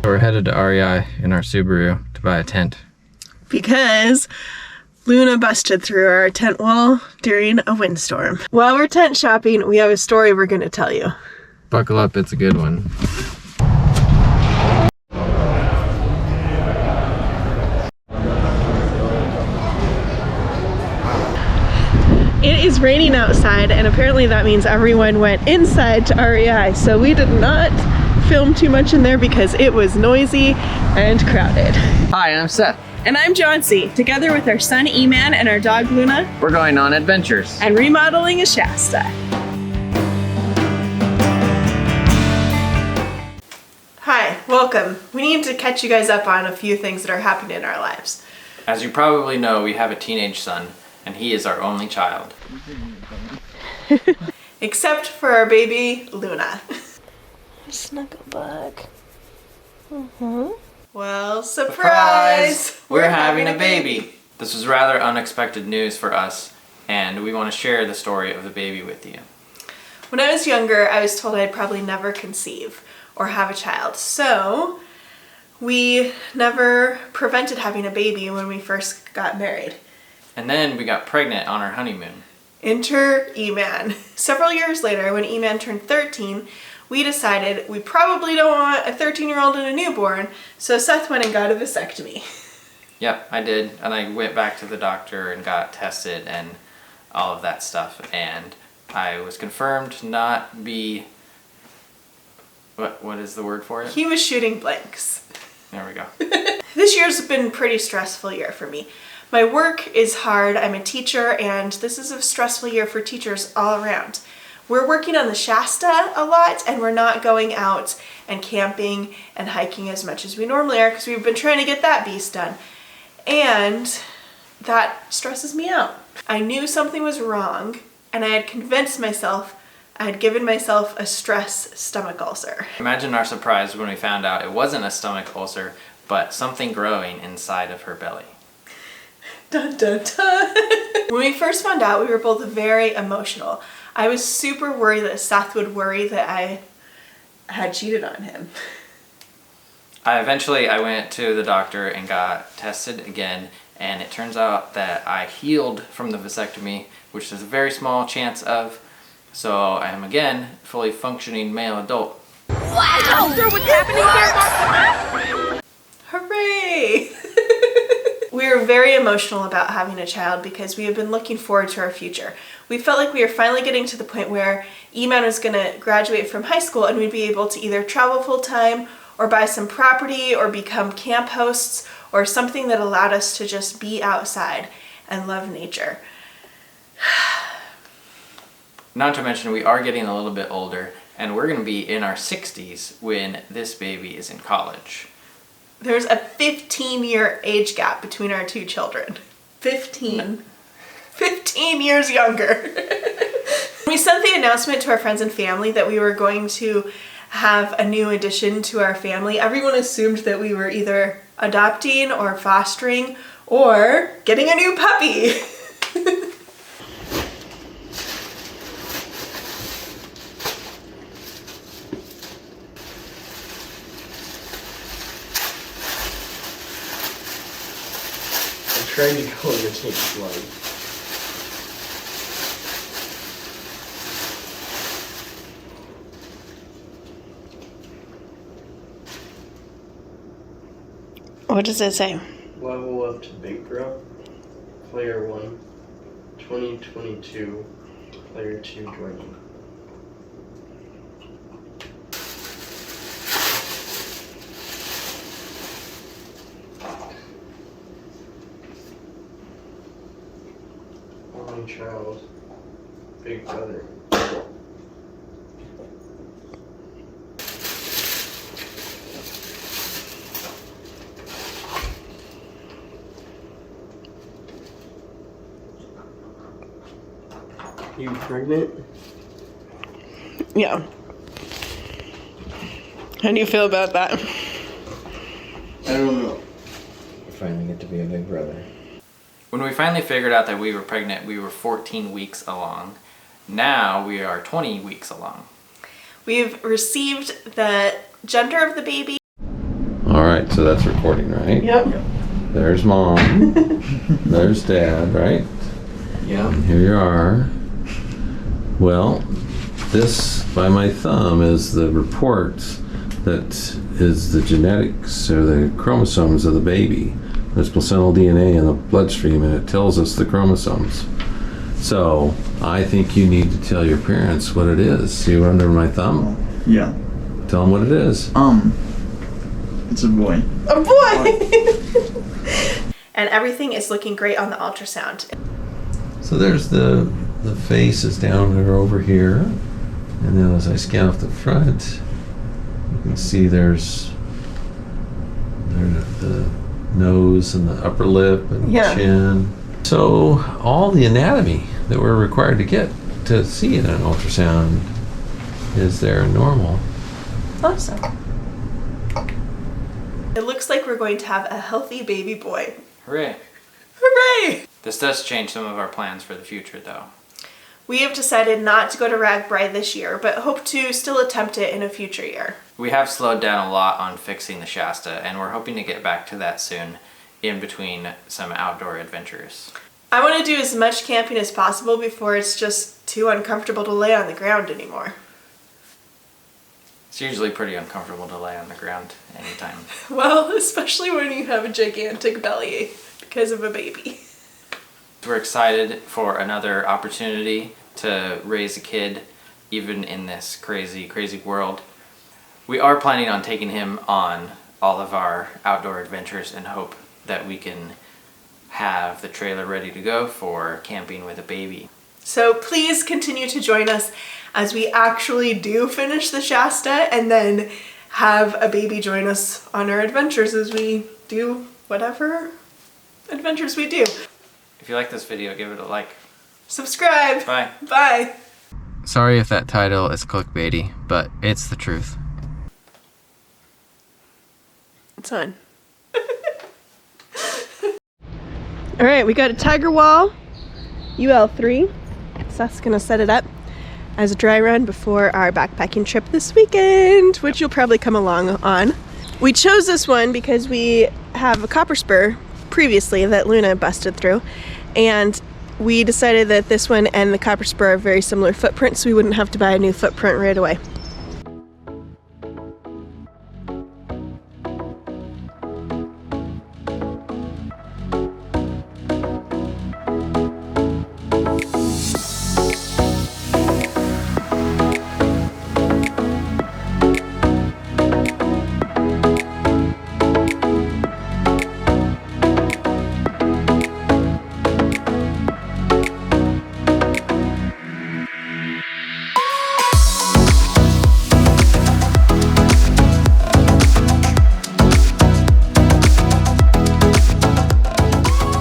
we're headed to REI in our Subaru to buy a tent. Because Luna busted through our tent wall during a windstorm. While we're tent shopping, we have a story we're going to tell you. Buckle up, it's a good one. It is raining outside, and apparently that means everyone went inside to REI, so we did not film too much in there because it was noisy and crowded. Hi, I'm Seth. And I'm Joncee, together with our son Eman and our dog Luna. We're going on adventures. And remodeling a Shasta. Hi, welcome. We need to catch you guys up on a few things that are happening in our lives. As you probably know, we have a teenage son, and he is our only child. Except for our baby, Luna. Snuggle bug. Well, surprise! We're having a baby! This was rather unexpected news for us, and we want to share the story of the baby with you. When I was younger, I was told I'd probably never conceive or have a child, so we never prevented having a baby when we first got married. And then we got pregnant on our honeymoon. Enter Eman. Several years later, when Eman turned 13, we decided we probably don't want a 13-year-old and a newborn, so Seth went and got a vasectomy. Yep, I did, and I went back to the doctor and got tested and all of that stuff, and I was confirmed to not be... What is the word for it? He was shooting blanks. There we go. This year's been a pretty stressful year for me. My work is hard, I'm a teacher, and this is a stressful year for teachers all around. We're working on the Shasta a lot, and we're not going out and camping and hiking as much as we normally are because we've been trying to get that beast done. And that stresses me out. I knew something was wrong, and I had convinced myself I had given myself a stress stomach ulcer. Imagine our surprise when we found out it wasn't a stomach ulcer, but something growing inside of her belly. Dun dun dun! When we first found out, we were both very emotional. I was super worried that Seth would worry that I had cheated on him. Eventually I went to the doctor and got tested again, and it turns out that I healed from the vasectomy, which there's a very small chance of, so I am again fully functioning male adult. Wow! What's happening here? Hooray! We were very emotional about having a child because we have been looking forward to our future. We felt like we were finally getting to the point where Eman was going to graduate from high school and we'd be able to either travel full-time or buy some property or become camp hosts or something that allowed us to just be outside and love nature. Not to mention we are getting a little bit older, and we're going to be in our 60s when this baby is in college. There's a 15-year age gap between our two children. 15 years younger. We sent the announcement to our friends and family that we were going to have a new addition to our family. Everyone assumed that we were either adopting or fostering or getting a new puppy. Trying to go in the tank slow. What does it say? Level up to Big Bro. Player 1. 2022. Player 2 joining. Only child. Big brother. You pregnant? Yeah. How do you feel about that? I don't know. Finally get to be a big brother. When we finally figured out that we were pregnant, we were 14 weeks along. Now we are 20 weeks along. We've received the gender of the baby. right, so that's recording, right? Yep. There's mom. There's dad, right? Yeah. And here you are. Well, this, by my thumb, is the report that is the genetics or the chromosomes of the baby. There's placental DNA in the bloodstream and it tells us the chromosomes. So I think you need to tell your parents what it is. See under my thumb? Yeah. Tell them what it is. It's a boy. A boy! And everything is looking great on the ultrasound. So there's the face is down there over here. And then as I scan off the front, you can see there's the nose and the upper lip and Yeah. chin. So all the anatomy that we're required to get to see in an ultrasound is there normal. Awesome. It looks like we're going to have a healthy baby boy. Hooray. Hooray! This does change some of our plans for the future, though. We have decided not to go to RAGBRAI this year, but hope to still attempt it in a future year. We have slowed down a lot on fixing the Shasta, and we're hoping to get back to that soon in between some outdoor adventures. I want to do as much camping as possible before it's just too uncomfortable to lay on the ground anymore. It's usually pretty uncomfortable to lay on the ground anytime. Well, especially when you have a gigantic belly because of a baby. We're excited for another opportunity to raise a kid, even in this crazy, crazy world. We are planning on taking him on all of our outdoor adventures and hope that we can have the trailer ready to go for camping with a baby. So please continue to join us as we actually do finish the Shasta and then have a baby join us on our adventures as we do whatever adventures we do. If you like this video, give it a like. Subscribe. Bye. Bye. Sorry if that title is clickbaity, but it's the truth. It's on. All right, we got a Tiger Wall UL3. Seth's gonna set it up as a dry run before our backpacking trip this weekend, which you'll probably come along on. We chose this one because we have a copper spur previously that Luna busted through, and we decided that this one and the copper spur are very similar footprints, so we wouldn't have to buy a new footprint right away.